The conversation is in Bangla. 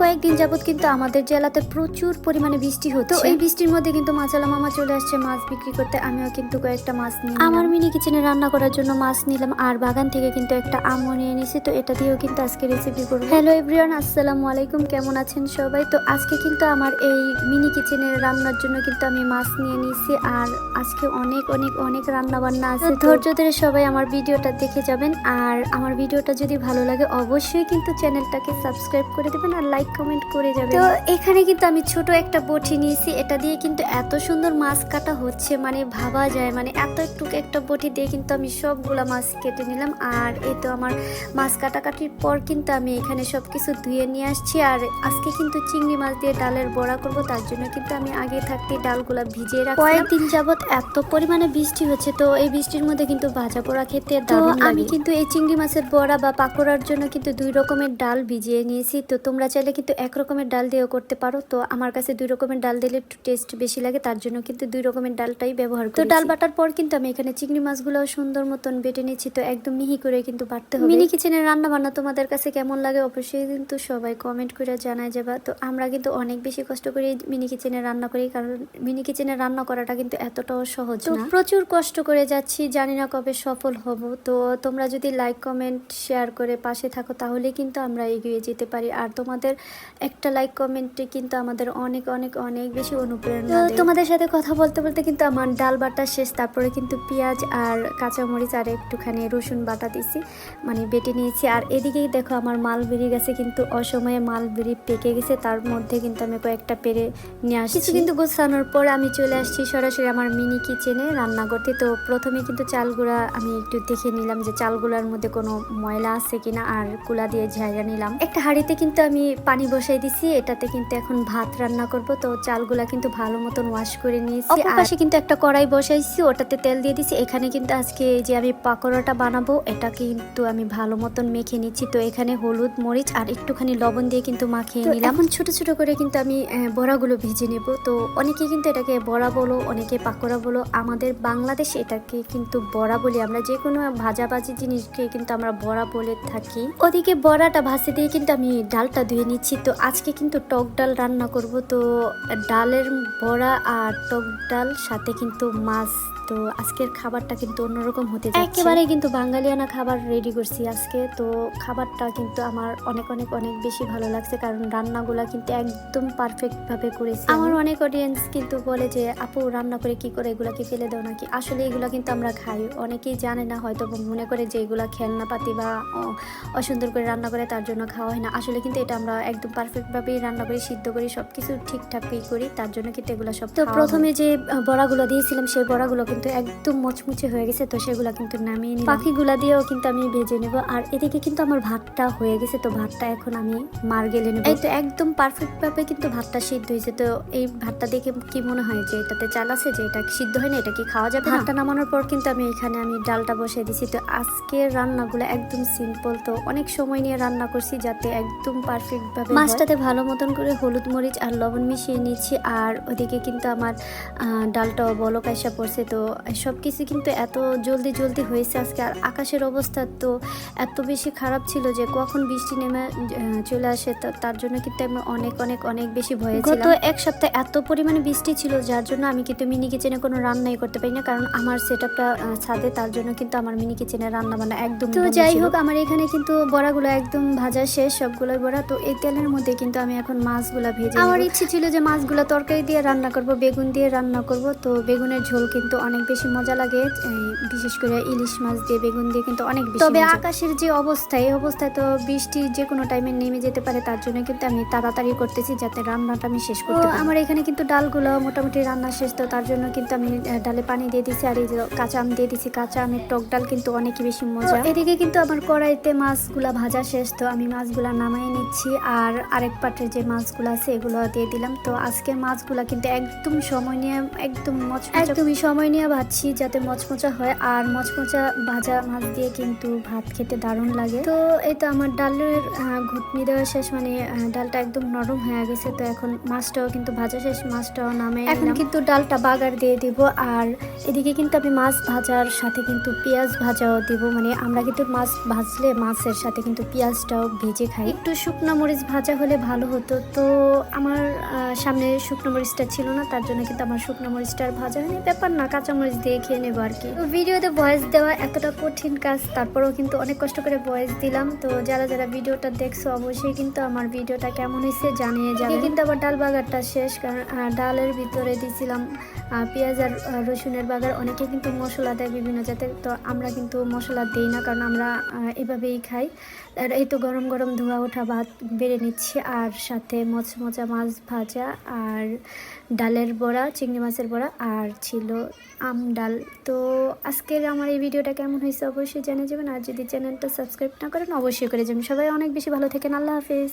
কয়েকদিন যাবত কিন্তু আমাদের জেলাতে প্রচুর পরিমাণে বৃষ্টি হচ্ছে। তো এই বৃষ্টির মধ্যে কিন্তু মাছালা মামা চলে আসছে মাছ বিক্রি করতে। আমিও কিন্তু কয়েকটা মাছ নিয়ে আমার মিনি কিচেনে রান্না করার জন্য মাছ নিলাম, আর বাগান থেকে কিন্তু একটা আমও নিয়ে নিছি। তো এটা দিয়েও কিন্তু আজকে রেসিপি করবো। হ্যালো এভরিওয়ান, আসসালামু আলাইকুম, কেমন আছেন সবাই? তো আজকে কিন্তু আমার এই মিনি কিচেনের রান্নার জন্য কিন্তু আমি মাছ নিয়ে নিছি, আর আজকে অনেক অনেক অনেক রান্না বান্না আছে। ধৈর্য ধরে সবাই আমার ভিডিওটা দেখে যাবেন, আর আমার ভিডিওটা যদি ভালো লাগে অবশ্যই কিন্তু চ্যানেলটাকে সাবস্ক্রাইব করে দেবেন আর লাইক কমেন্ট করে যাবেন। তো এখানে কিন্তু আমি ছোট একটা বটি নিয়েছি, এটা দিয়ে কিন্তু এত সুন্দর মাছ কাটা হচ্ছে মানে ভাবা যায়, মানে এত একটু একটা বটি দিয়ে কিন্তু আমি সবগুলা মাছ কেটে নিলাম। আর এই তো আমার মাছ কাটাকাটির পর কিন্তু আমি এখানে সবকিছু ধুয়ে নিয়ে আসছি। আর আজকে কিন্তু চিংড়ি মাছ দিয়ে ডালের বড়া করব, তার জন্য কিন্তু আমি আগে থাকতে ডালগুলা ভিজিয়ে রাখছি। কয়েকদিন যাবত এত পরিমাণে বৃষ্টি হচ্ছে, তো এই বৃষ্টির মধ্যে কিন্তু ভাজা পোড়া খেতে দারুণ লাগে। আমি কিন্তু এই চিংড়ি মাছের বড়া বা পাকোড়ার জন্য কিন্তু 2 রকমের ডাল ভিজিয়ে নিয়েছি। তো তোমরা চাইলে কিন্তু 1 রকমের ডাল দিয়েও করতে পারো। তো আমার কাছে 2 রকমের ডাল দিলে একটু টেস্ট বেশি লাগে, তার জন্য কিন্তু 2 রকমের ডালটাই ব্যবহার করি। তো ডাল বাটার পর কিন্তু আমি এখানে চিংড়ি মাছগুলো সুন্দর মতন বেটে নিচ্ছি। তো একদম মিহি করে কিন্তু বাটতে হবে। মিনি কিচেনের রান্না বান্না তোমাদের কাছে কেমন লাগে অবশ্যই কিন্তু সবাই কমেন্ট করে জানায় যাবা। তো আমরা কিন্তু অনেক বেশি কষ্ট করে মিনি কিচেনে রান্না করি, কারণ মিনি কিচেনে রান্না করাটা কিন্তু এতটাও সহজ না। প্রচুর কষ্ট করে যাচ্ছি, জানি না কবে সফল হব। তো তোমরা যদি লাইক কমেন্ট শেয়ার করে পাশে থাকো তাহলে কিন্তু আমরা এগিয়ে যেতে পারি। আর তোমাদের একটা লাইক কমেন্টে কিন্তু আমাদের অনেক অনেক অনেক বেশি অনুপ্রেরণা দেয়। তোমাদের সাথে কথা বলতে বলতে কিন্তু আমার ডাল বাটা শেষ, তারপরে কিন্তু পেঁয়াজ আর কাঁচামরিচ আর একটুখানি রসুন বাটা দিছি, মানে বেটে নিয়েছি। আর এদিকেই দেখো আমার মালবেরি গাছে কিন্তু অসময়ে মালবেরি পেকে গেছে, তার মধ্যে কিন্তু আমি কয়েকটা পেরে নিয়ে আসছি। কিছু কিন্তু গোছানোর পর আমি চলে আসছি সরাসরি আমার মিনি কিচেনে রান্না করতে। তো প্রথমে কিন্তু চালগুলা আমি একটু দেখে নিলাম যে চালগুলার মধ্যে কোনো ময়লা আছে কিনা, আর কুলা দিয়ে ঝাইরা নিলাম। একটা হাঁড়িতে কিন্তু আমি পানি বসাই দিছি, এটাতে কিন্তু এখন ভাত রান্না করব। তো চালগুলা কিন্তু ভালো মতন ওয়াশ করে নিয়েছি। আর পাশে কিন্তু একটা কড়াই বসাইছি, ওটাতে তেল দিয়ে দিছি। এখানে কিন্তু আজকে যে আমি পাকোড়াটা বানাবো এটা কিন্তু আমি ভালো মতন মেখে নিচ্ছি। তো এখানে হলুদ মরিচ আর একটুখানি লবণ দিয়ে কিন্তু মাখিয়ে নিলাম। এখন ছোট ছোট করে কিন্তু আমি বড়াগুলো ভেজে নেব। তো অনেকে কিন্তু এটাকে বড়া বলো, অনেকে পাকোড়া বলো। আমাদের বাংলাদেশে এটাকে কিন্তু বড়া বলি আমরা, যে কোনো ভাজাভাজি জিনিসকে কিন্তু আমরা বড়া বলে থাকি। ওদিকে বড়াটা ভাজতে দিয়ে কিন্তু আমি ডালটা ধুয়ে নিচ্ছি। তো আজকে কিন্তু টক ডাল রান্না করব। তো ডালের বড়া আর টক ডাল সাথে কিন্তু মাছ। তো আজকের খাবারটা কিন্তু অন্যরকম হতে যাচ্ছে, একেবারে কিন্তু বাঙালিয়ানা খাবার রেডি করছি আজকে। তো খাবারটা কিন্তু আমার অনেক অনেক অনেক বেশি ভালো লাগছে, কারণ রান্নাগুলা কিন্তু একদম পারফেক্ট ভাবে করেছি। আমার অনেক অডিয়েন্স কিন্তু বলে যে আপু রান্না করে কি করে, এগুলা কি ফেলে দাও নাকি? আসলে এগুলা কিন্তু আমরা খাই, অনেকেই জানে না, হয়তো মনে করে যে এগুলা খেলনা পাতি বা অসুন্দর করে রান্না করে তার জন্য খাওয়া হয় না। আসলে কিন্তু এটা আমরা একদম পারফেক্ট ভাবেই রান্না করি, সিদ্ধ করি, সবকিছু ঠিকঠাকই করি, তার জন্য কিন্তু এগুলা সব। তো প্রথমে যে বড়াগুলো দিয়েছিলাম সেই বড়াগুলো কিন্তু একদম মচমুচে হয়ে গেছে, তো সেগুলা কিন্তু নামিয়ে নিলাম। পাখিগুলা দিয়েও কিন্তু আমি ভেজে নেব। আর এদিকে কিন্তু আমার ভাতটা হয়ে গেছে, তো ভাতটা এখন আমি মার গেলে নেব। এই তো একদম পারফেক্ট ভাবে কিন্তু ভাতটা সিদ্ধ হয়েছে। তো এই ভাতটা দেখে কি মনে হয় যে এটাতে চাল আছে, যে এটা সিদ্ধ হয় না, এটা কি খাওয়া যাবে? ভাতটা নামানোর পর কিন্তু আমি এখানে ডালটা বসিয়ে দিছি। তো আজকের রান্নাগুলো একদম সিম্পল, তো অনেক সময় নিয়ে রান্না করছি যাতে একদম পারফেক্ট ভাবে। মাছটাতে ভালো মতন করে হলুদ মরিচ আর লবণ মিশিয়ে নিচ্ছি। আর ওদিকে কিন্তু আমার ডালটাও বলক আইসা পড়ছে। তো সবকিছু কিন্তু এত জলদি জলদি হয়েছে আজকে। আর আকাশের অবস্থা তো এত বেশি খারাপ ছিল যে কখন বৃষ্টি নেমে চলে আসে, তার জন্য কিন্তু আমি অনেক অনেক অনেক বেশি ভয়ে ছিলাম। গত 1 সপ্তাহ এত পরিমাণে বৃষ্টি ছিল, যার জন্য আমি কিন্তু মিনি কিচেনে কোনো রান্নাই করতে পারি না, কারণ আমার সেটআপটা ছাদে, তার জন্য কিন্তু আমার মিনি কিচেনে রান্না বান্না একদম। তো যাই হোক, আমার এখানে কিন্তু বড়াগুলো একদম ভাজা শেষ, সবগুলোই বড়া। তো এই তেলের মধ্যে কিন্তু আমি এখন মাছগুলা ভেজে নেব। আমার ইচ্ছে ছিল যে মাছগুলা তরকারি দিয়ে রান্না করব, বেগুন দিয়ে রান্না করব। তো বেগুনের ঝোল কিন্তু অনেক বেশি মজা লাগে, বিশেষ করে ইলিশ মাছ দিয়ে বেগুন দিয়ে কিন্তু অনেক বেশি। তবে আকাশের যে অবস্থা, এই অবস্থায় তো বৃষ্টি যে কোনো টাইমে নেমে যেতে পারে, তার জন্য কিন্তু আমি তাড়াতাড়ি করতেছি যাতে রান্নাটা আমি শেষ করতে পারি। আমার এখানে কিন্তু ডালগুলো মোটামুটি রান্না শেষ, তো তার জন্য কিন্তু আমি ডালে পানি দিয়ে দিছি। আর এই যে কাঁচা আম দিয়ে দিছি, কাঁচা আমের টক ডাল কিন্তু অনেক বেশি মজা। এদিকে কিন্তু আমার কড়াইতে মাছগুলা ভাজা শেষ, তো আমি মাছগুলা নামাই নিচ্ছি। আর আরেক পাত্রে যে মাছগুলো আছে এগুলো দিয়ে দিলাম। তো আজকের মাছগুলা কিন্তু একদম সময় নিয়ে, একদমই সময় নিয়ে নিয়ে ভাজছি যাতে মচমচা হয়, আর মচমচা ভাজা মাছ দিয়ে কিন্তু ভাত খেতে দারুণ লাগে। তো এই তো আমার ডালের ঘুটনি দেওয়া শেষ, মানে ডালটা একদম নরম হয়ে গেছে। তো এখন মাছটাও কিন্তু ভাজা শেষ, মাছটাও নামে এখন কিন্তু ডালটা বাগার দিয়ে দিব। আর এদিকে কিন্তু আমি মাছ ভাজার সাথে কিন্তু পেঁয়াজ ভাজাও দিব, মানে আমরা কিন্তু মাছ ভাজলে মাছের সাথে কিন্তু পেঁয়াজটাও ভেজে খাই। একটু শুকনো মরিচ ভাজা হলে ভালো হতো, তো আমার সামনে শুকনো মরিচটা ছিল না, তার জন্য কিন্তু আমার শুকনো মরিচটার ভাজা হয়নি। ব্যাপার না, কাঁচামরিচ দিয়ে খেয়ে নেবো আর কি। তো ভিডিওতে ভয়েস দেওয়া এতটা কঠিন কাজ, তারপরেও কিন্তু অনেক কষ্ট করে ভয়েস দিলাম। তো যারা যারা ভিডিওটা দেখছো অবশ্যই কিন্তু আমার ভিডিওটা কেমন হয়েছে জানিয়ে যাবে। কিন্তু আবার ডাল বাগারটা শেষ, কারণ ডালের ভিতরে দিয়েছিলাম পেঁয়াজ আর রসুনের বাগার। অনেকে কিন্তু মশলা দেয় বিভিন্ন জাতের, তো আমরা কিন্তু মশলা দিই না, কারণ আমরা এভাবেই খাই। আর এই তো গরম গরম ধোয়া ওঠা ভাত বেড়ে নিচ্ছি, আর সাথে মচমচা মাছ ভাজা আর ডালের বড়া, চিংড়ি মাছের বড়া, আর ছিল আম ডাল। তো আজকের আমার এই ভিডিওটা কেমন হয়েছে অবশ্যই জানিয়ে যাবেন, আর যদি চ্যানেলটা সাবস্ক্রাইব না করেন অবশ্যই করে যাবেন। সবাই অনেক বেশি ভালো থাকেন, আল্লাহ হাফিজ।